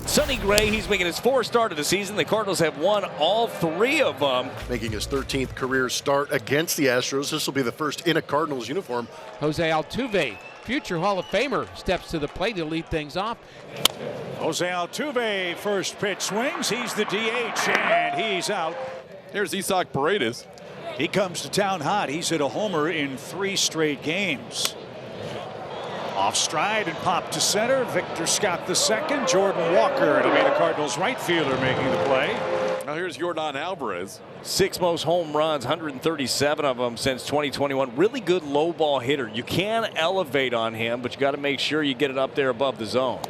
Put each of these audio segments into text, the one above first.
Sonny Gray, he's making his fourth start of the season. The Cardinals have won all three of them. Making his 13th career start against the Astros. This will be the first in a Cardinals uniform. Jose Altuve, future Hall of Famer, steps to the plate to lead things off. Jose Altuve, first pitch swings. He's the DH, and he's out. Here's Isaac Paredes. He comes to town hot. He's hit a homer in 3 straight games. Off stride and pop to center. Victor Scott the second. Jordan Walker. It'll be the Cardinals right fielder making the play. Now here's Yordan Alvarez. 6 most home runs, 137 of them since 2021. Really good low ball hitter. You can elevate on him, but you got to make sure you get it up there above the zone.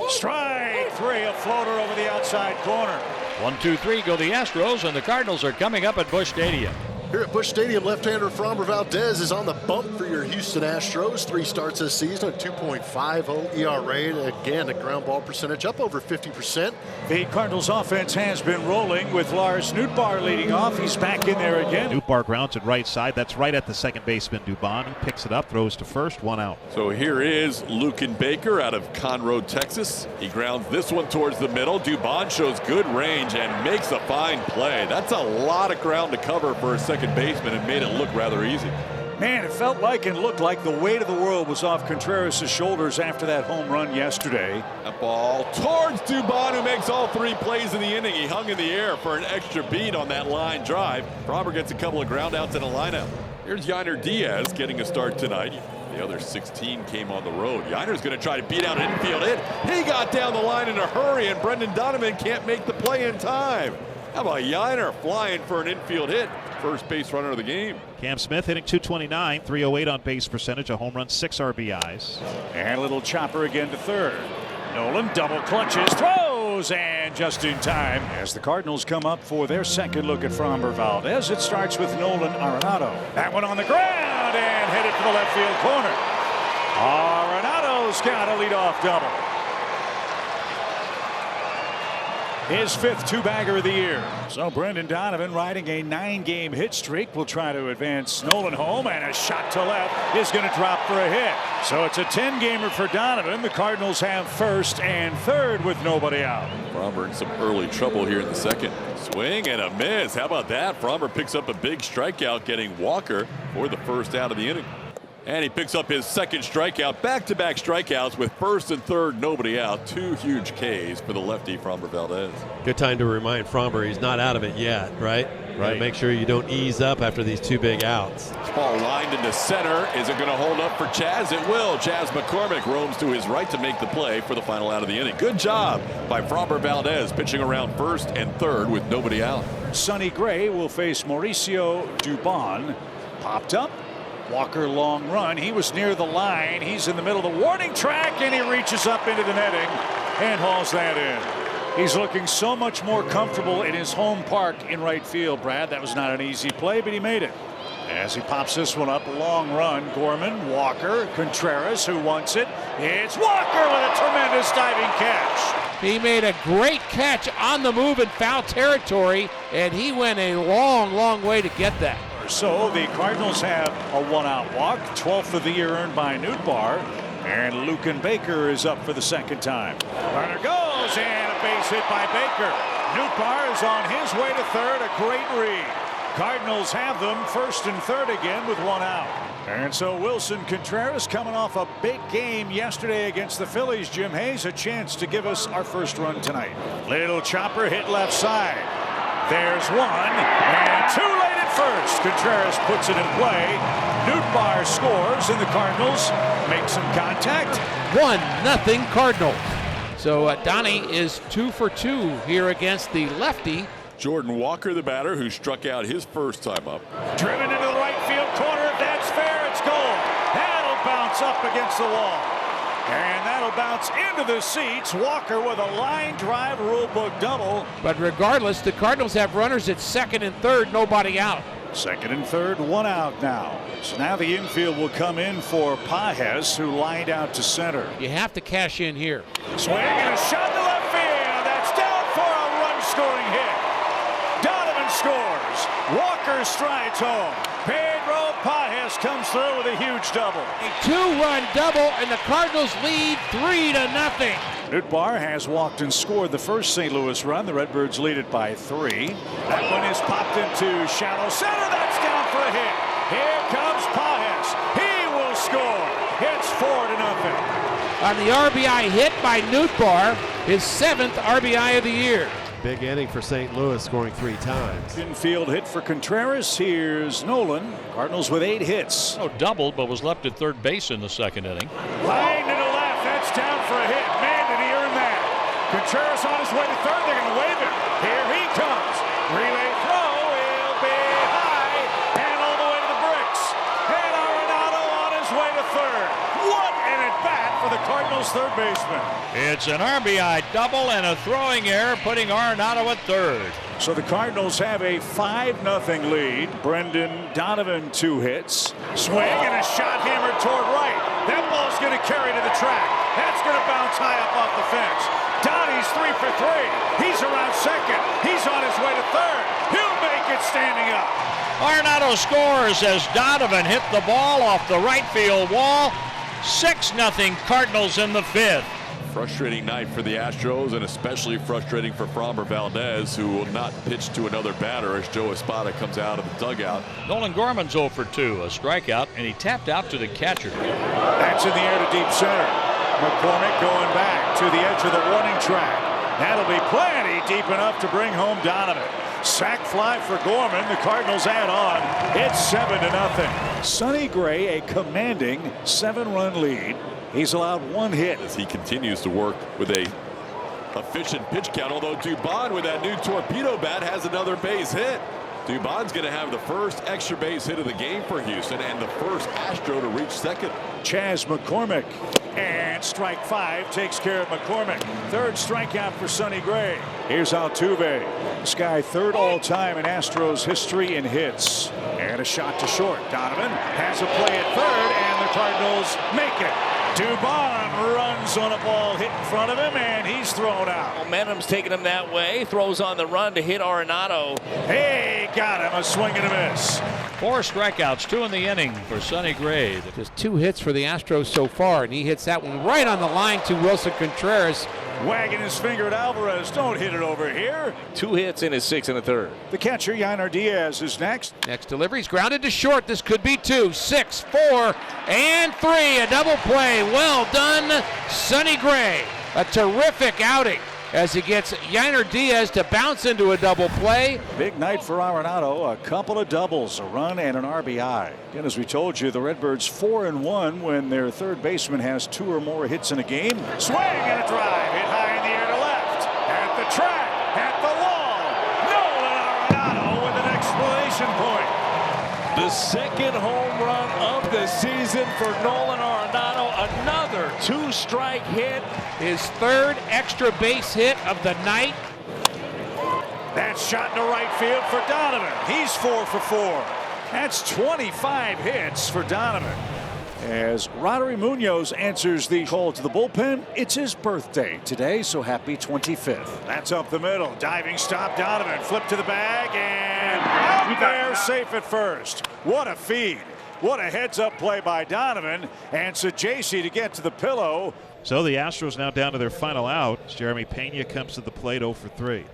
Strike 3, a floater over the outside corner. 1-2-3 go the Astros, and the Cardinals are coming up at Busch Stadium. Here at Busch Stadium, left-hander Framber Valdez is on the bump for your Houston Astros. 3 starts this season, a 2.50 ERA. Again, a ground ball percentage up over 50%. The Cardinals offense has been rolling with Lars Nootbaar leading off. He's back in there again. Nootbaar grounds at right side. That's right at the second baseman, Dubon. He picks it up, throws to first, 1 out. So here is Luken Baker out of Conroe, Texas. He grounds this one towards the middle. Dubon shows good range and makes a fine play. That's a lot of ground to cover for a second baseman and made it look rather easy. Man, it felt like and looked like the weight of the world was off Contreras' shoulders after that home run yesterday. That ball towards Dubon, who makes all 3 plays in the inning. He hung in the air for an extra beat on that line drive. Framber gets a couple of groundouts and a lineup. Here's Yainer Diaz getting a start tonight. The other 16 came on the road. Yainer's going to try to beat out an infield hit. He got down the line in a hurry, and Brendan Donovan can't make the play in time. How about Yainer flying for an infield hit? First base runner of the game. Cam Smith hitting .229, 308 on base percentage, a home run, 6 RBIs. And a little chopper again to third. Nolan double clutches, throws, and just in time as the Cardinals come up for their second look at Framber Valdez. It starts with Nolan Arenado. That one on the ground and headed for the left field corner. Arenado's got a leadoff double. His 5th 2-bagger of the year. So Brendan Donovan, riding a 9-game hit streak, will try to advance Nolan home, and a shot to left is going to drop for a hit. So it's a 10-gamer for Donovan. The Cardinals have first and third with nobody out. Framber in some early trouble here in the second. Swing and a miss. How about that? Framber picks up a big strikeout, getting Walker for the first out of the inning. And he picks up his second strikeout, back-to-back strikeouts with first and third, nobody out. 2 huge Ks for the lefty, Framber Valdez. Good time to remind Framber he's not out of it yet, right? Right. Make sure you don't ease up after these 2 big outs. Ball lined into center. Is it going to hold up for Chaz? It will. Chaz McCormick roams to his right to make the play for the final out of the inning. Good job by Framber Valdez, pitching around first and third with nobody out. Sonny Gray will face Mauricio Dubon. Popped up. Walker long run. He was near the line. He's in the middle of the warning track, and he reaches up into the netting and hauls that in. He's looking so much more comfortable in his home park in right field, Brad. That was not an easy play, but he made it. As he pops this one up, long run. Gorman, Walker, Contreras, who wants it. It's Walker with a tremendous diving catch. He made a great catch on the move in foul territory, and he went a long way to get that. So the Cardinals have a 1-out walk, 12th of the year earned by Nootbaar, and Luken Baker is up for the second time. Runner goes, and a base hit by Baker. Nootbaar is on his way to third, a great read. Cardinals have them first and third again with 1 out. And so Wilson Contreras, coming off a big game yesterday against the Phillies, Jim Hayes, a chance to give us our first run tonight. Little chopper hit left side. There's one, and too late at first. Contreras puts it in play. Nootbaar scores, and the Cardinals make some contact. 1-0 Cardinals. So Donnie is 2 for 2 here against the lefty. Jordan Walker, the batter, who struck out his first time up. Driven into the right field corner. If that's fair, it's goal. That'll bounce up against the wall. And that'll bounce into the seats. Walker with a line drive rule book double. But regardless, the Cardinals have runners at second and third, nobody out. Second and third, 1 out now. So now the infield will come in for Pages, who lined out to center. You have to cash in here. Swing and a shot to left field. That's down for a run-scoring hit. Donovan scores. Walker strides home. Pedro Pages Diaz comes through with a huge double. A 2-run double, and the Cardinals lead 3-0. Nootbaar has walked and scored the first St. Louis run. The Redbirds lead it by 3. That one is popped into shallow center. That's down for a hit. Here comes Pages. He will score. It's 4-0. On the RBI hit by Nootbaar, his 7th RBI of the year. Big inning for St. Louis, scoring 3 times. Infield hit for Contreras. Here's Nolan. Cardinals with 8 hits. Oh, doubled, but was left at third base in the second inning. Line to the left. That's down for a hit. Man, did he earn that. Contreras on his way to third. They're going to wave it. Here he comes. Relay throw. He'll be high and all the way to the bricks. And Arenado on his way to third. What an at-bat for the Cardinals third baseman. It's an RBI double and a throwing error, putting Arenado at third. So the Cardinals have a 5-0 lead. Brendan Donovan 2 hits. Swing and a shot hammered toward right. That ball's going to carry to the track. That's going to bounce high up off the fence. Dottie's 3 for 3. He's around second. He's on his way to third. He'll make it standing up. Arenado scores as Donovan hit the ball off the right field wall. 6-0 Cardinals in the 5th. Frustrating night for the Astros, and especially frustrating for Framber Valdez, who will not pitch to another batter as Joe Espada comes out of the dugout. Nolan Gorman's 0 for 2, a strikeout, and he tapped out to the catcher. That's in the air to deep center. McCormick going back to the edge of the warning track. That'll be plenty deep enough to bring home Donovan. Sac fly for Gorman. The Cardinals add on. It's 7-0. Sonny Gray, a commanding 7-run lead. He's allowed 1 hit. As he continues to work with a efficient pitch count, although Dubon with that new torpedo bat has another base hit. Dubon's going to have the first extra base hit of the game for Houston and the first Astro to reach second. Chas McCormick, and strike 5 takes care of McCormick. Third strikeout for Sonny Gray. Here's Altuve. This guy 3rd all-time in Astros history in hits. And a shot to short. Donovan has a play at third, and the Cardinals make it. Dubon runs on a ball hit in front of him, and he's thrown out. Momentum's taking him that way. Throws on the run to hit Arenado. Hey, got him. A swing and a miss. 4 strikeouts, 2 in the inning for Sonny Gray. Just 2 hits for the Astros so far, and he hits that one right on the line to Wilson Contreras. Wagging his finger at Alvarez. Don't hit it over here. 2 hits in his 6 1/3. The catcher, Yainer Diaz, is next. Next delivery's grounded to short. This could be 2, 6, 4, and 3. A double play. Well done, Sonny Gray. A terrific outing as he gets Yainer Diaz to bounce into a double play. Big night for Arenado. A couple of doubles, a run, and an RBI. Again, as we told you, the Redbirds 4-1 when their third baseman has 2 or more hits in a game. Swing and a drive. Hit high in the air to left. At the track. At the wall. Nolan Arenado with an exclamation point. The 2nd home run of the season for Nolan Arenado. Another 2-strike hit. His 3rd extra base hit of the night. That's shot into right field for Donovan. He's 4 for 4. That's 25 hits for Donovan. As Roddery Munoz answers the call to the bullpen, it's his birthday today, so happy 25th. That's up the middle. Diving stop, Donovan. Flip to the bag, and out there, safe at first. What a feed. What a heads-up play by Donovan. And Sajaci to get to the pillow. So the Astros now down to their final out. Jeremy Pena comes to the plate 0 for 3.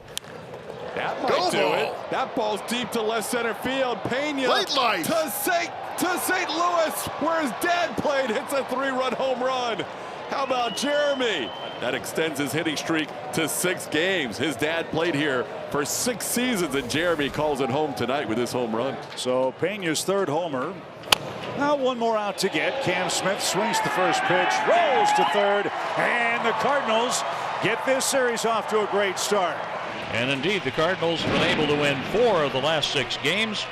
That might do it. That ball's deep to left center field. Pena Late life. to St. Louis, where his dad played, hits a 3-run home run. How about Jeremy? That extends his hitting streak to 6 games. His dad played here for 6 seasons, and Jeremy calls it home tonight with this home run. So Pena's 3rd homer. Now 1 more out to get. Cam Smith swings the first pitch, rolls to third, and the Cardinals get this series off to a great start. And indeed, the Cardinals have been able to win 4 of the last 6 games.